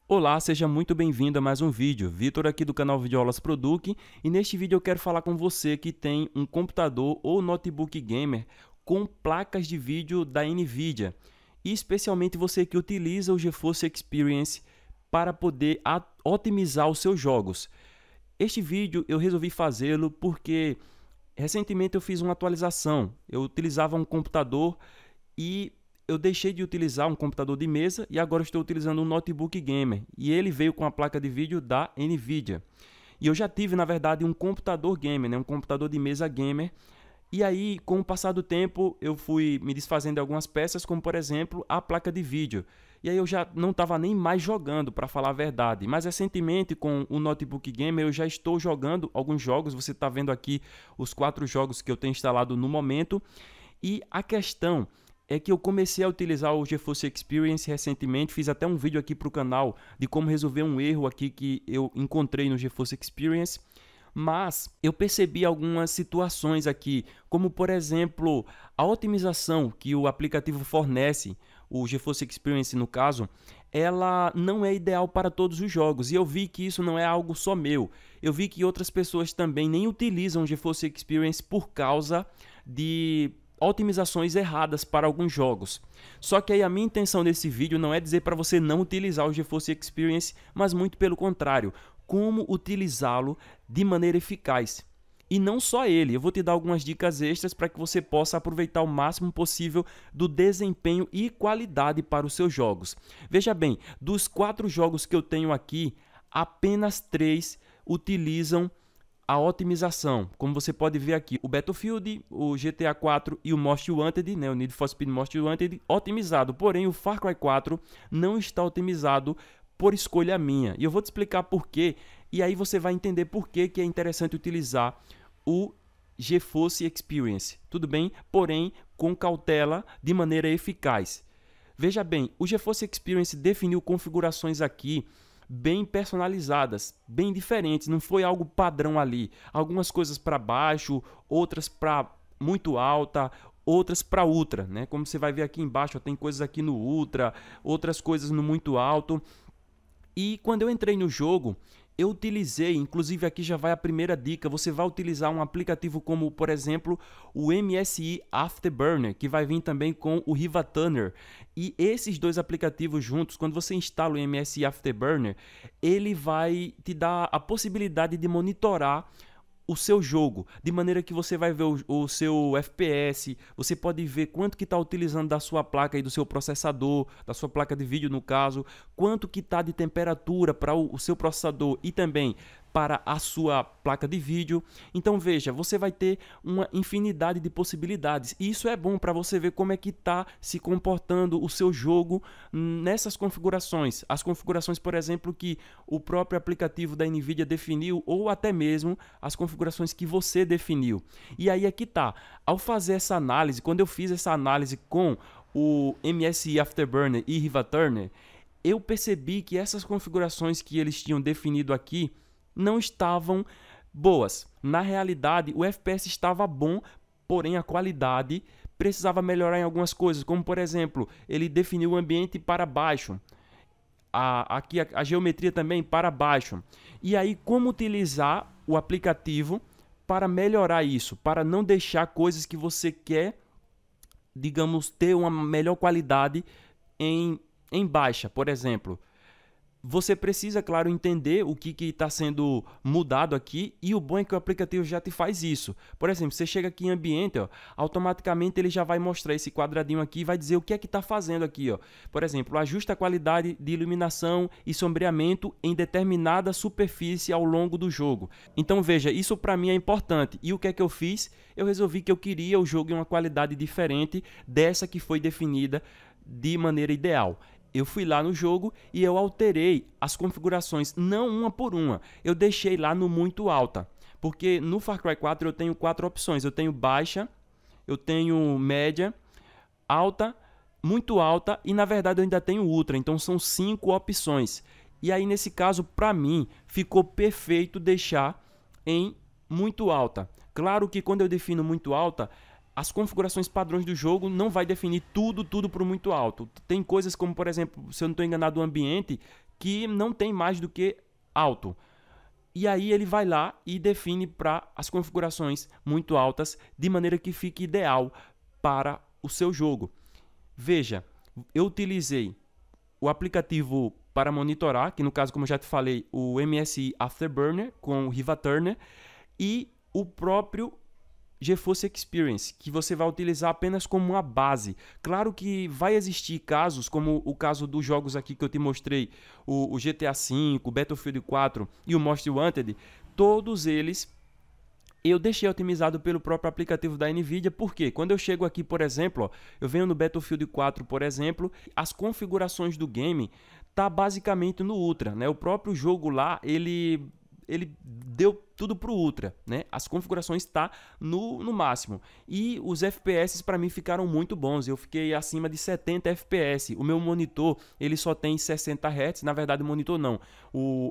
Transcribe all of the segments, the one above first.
Olá, seja muito bem-vindo a mais um vídeo. Vitor aqui do canal Videoaulas Produc, e neste vídeo eu quero falar com você que tem um computador ou notebook gamer com placas de vídeo da NVIDIA, e especialmente você que utiliza o GeForce Experience para poder otimizar os seus jogos. Este vídeo eu resolvi fazê-lo porque recentemente eu fiz uma atualização. Eu utilizava um computador e eu deixei de utilizar um computador de mesa e agora estou utilizando um notebook gamer. E ele veio com a placa de vídeo da NVIDIA. E eu já tive, na verdade, um computador gamer, um computador de mesa gamer. E aí, com o passar do tempo, eu fui me desfazendo de algumas peças, como por exemplo, a placa de vídeo. E aí eu já não estava nem mais jogando, para falar a verdade. Mas recentemente, com o notebook gamer, eu já estou jogando alguns jogos. Você está vendo aqui os 4 jogos que eu tenho instalado no momento. E a questão é que eu comecei a utilizar o GeForce Experience recentemente, fiz até um vídeo aqui para o canal de como resolver um erro aqui que eu encontrei no GeForce Experience, mas eu percebi algumas situações aqui, como por exemplo, a otimização que o aplicativo fornece, o GeForce Experience no caso, ela não é ideal para todos os jogos, e eu vi que isso não é algo só meu, eu vi que outras pessoas também nem utilizam o GeForce Experience por causa de otimizações erradas para alguns jogos. Só que aí a minha intenção nesse vídeo não é dizer para você não utilizar o GeForce Experience, mas muito pelo contrário, como utilizá-lo de maneira eficaz. E não só ele, eu vou te dar algumas dicas extras para que você possa aproveitar o máximo possível do desempenho e qualidade para os seus jogos. Veja bem, dos 4 jogos que eu tenho aqui, apenas 3 utilizam a otimização, como você pode ver aqui, o Battlefield, o GTA 4 e o Most Wanted, o Need for Speed Most Wanted, otimizado, porém o Far Cry 4 não está otimizado por escolha minha, e eu vou te explicar por quê, e aí você vai entender por que é interessante utilizar o GeForce Experience, tudo bem? Porém, com cautela, de maneira eficaz. Veja bem, o GeForce Experience definiu configurações aqui bem personalizadas, bem diferentes, não foi algo padrão ali. Algumas coisas para baixo, outras para muito alta, outras para ultra, Como você vai ver aqui embaixo, tem coisas aqui no ultra, outras coisas no muito alto. E quando eu entrei no jogo, eu utilizei, inclusive aqui já vai a primeira dica, você vai utilizar um aplicativo como, por exemplo, o MSI Afterburner, que vai vir também com o Riva Tuner. E esses dois aplicativos juntos, quando você instala o MSI Afterburner, ele vai te dar a possibilidade de monitorar o seu jogo, de maneira que você vai ver o seu FPS, você pode ver quanto que está utilizando da sua placa e do seu processador, da sua placa de vídeo no caso, quanto que está de temperatura para o seu processador e também para a sua placa de vídeo. Então veja, você vai ter uma infinidade de possibilidades e isso é bom para você ver como é que está se comportando o seu jogo nessas configurações. As configurações, por exemplo, que o próprio aplicativo da NVIDIA definiu ou até mesmo as configurações que você definiu. E aí é que tá. Ao fazer essa análise, quando eu fiz essa análise com o MSI Afterburner e Riva Tuner, eu percebi que essas configurações que eles tinham definido aqui não estavam boas. Na realidade, o FPS estava bom, porém a qualidade precisava melhorar em algumas coisas, como por exemplo, ele definiu o ambiente para baixo, aqui a geometria também para baixo. E aí, como utilizar o aplicativo para melhorar isso, para não deixar coisas que você quer, digamos, ter uma melhor qualidade em baixa, por exemplo. Você precisa, claro, entender o que está sendo mudado aqui, e o bom é que o aplicativo já te faz isso. Por exemplo, você chega aqui em ambiente, automaticamente ele já vai mostrar esse quadradinho aqui e vai dizer o que é que está fazendo aqui. Por exemplo, ajusta a qualidade de iluminação e sombreamento em determinada superfície ao longo do jogo. Então veja, isso para mim é importante. E o que é que eu fiz? Eu resolvi que eu queria o jogo em uma qualidade diferente dessa que foi definida de maneira ideal. Eu fui lá no jogo e eu alterei as configurações, não uma por uma. Eu deixei lá no muito alta, porque no Far Cry 4 eu tenho 4 opções. Eu tenho baixa, eu tenho média, alta, muito alta e na verdade eu ainda tenho ultra. Então são 5 opções. E aí nesse caso, para mim, ficou perfeito deixar em muito alta. Claro que quando eu defino muito alta, as configurações padrões do jogo não vai definir tudo para o muito alto. Tem coisas como, por exemplo, se eu não estou enganado, o ambiente, que não tem mais do que alto. E aí ele vai lá e define para as configurações muito altas, de maneira que fique ideal para o seu jogo. Veja, eu utilizei o aplicativo para monitorar, que no caso, como eu já te falei, o MSI Afterburner com o Riva Turner, e o próprio GeForce Experience, que você vai utilizar apenas como uma base. Claro que vai existir casos, como o caso dos jogos aqui que eu te mostrei, o GTA V, o Battlefield 4 e o Most Wanted, todos eles eu deixei otimizado pelo próprio aplicativo da NVIDIA, porque quando eu chego aqui, por exemplo, ó, eu venho no Battlefield 4, por exemplo, as configurações do game tá basicamente no Ultra, né? O próprio jogo lá, ele deu tudo pro Ultra, né? As configurações tá no máximo. E os FPS para mim ficaram muito bons. Eu fiquei acima de 70 FPS. O meu monitor, ele só tem 60 Hz. Na verdade, o monitor não.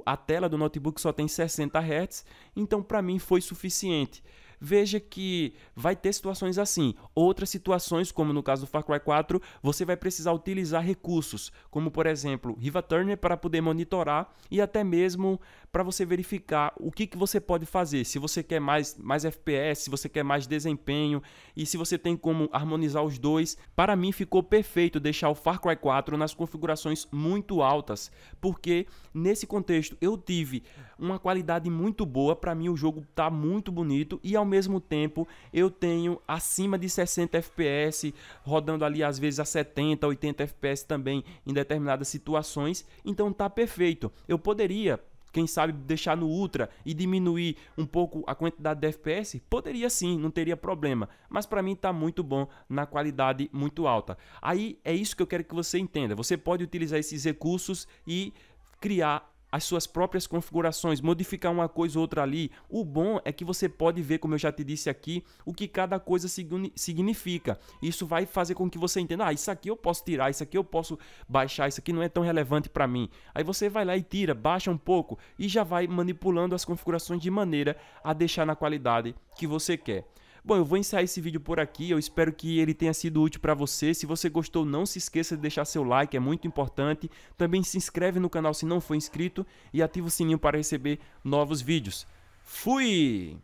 A tela do notebook só tem 60 Hz. Então, para mim foi suficiente. Veja que vai ter situações assim. Outras situações, como no caso do Far Cry 4, você vai precisar utilizar recursos, como por exemplo, Riva Turner para poder monitorar e até mesmo para você verificar o que você pode fazer. Se você quer mais FPS, se você quer mais desempenho e se você tem como harmonizar os dois. Para mim ficou perfeito deixar o Far Cry 4 nas configurações muito altas, porque nesse contexto eu tive uma qualidade muito boa. Para mim o jogo está muito bonito e ao mesmo tempo eu tenho acima de 60 FPS, rodando ali às vezes a 70, 80 FPS também em determinadas situações, então tá perfeito. Eu poderia, quem sabe, deixar no Ultra e diminuir um pouco a quantidade de FPS? Poderia sim, não teria problema, mas para mim tá muito bom na qualidade muito alta. Aí é isso que eu quero que você entenda. Você pode utilizar esses recursos e criar as suas próprias configurações, modificar uma coisa ou outra ali. O bom é que você pode ver, como eu já te disse aqui, o que cada coisa significa. Isso vai fazer com que você entenda, isso aqui eu posso tirar, isso aqui eu posso baixar, isso aqui não é tão relevante para mim. Aí você vai lá e tira, baixa um pouco e já vai manipulando as configurações de maneira a deixar na qualidade que você quer. Bom, eu vou encerrar esse vídeo por aqui, eu espero que ele tenha sido útil para você. Se você gostou, não se esqueça de deixar seu like, é muito importante. Também se inscreve no canal se não for inscrito e ativa o sininho para receber novos vídeos. Fui!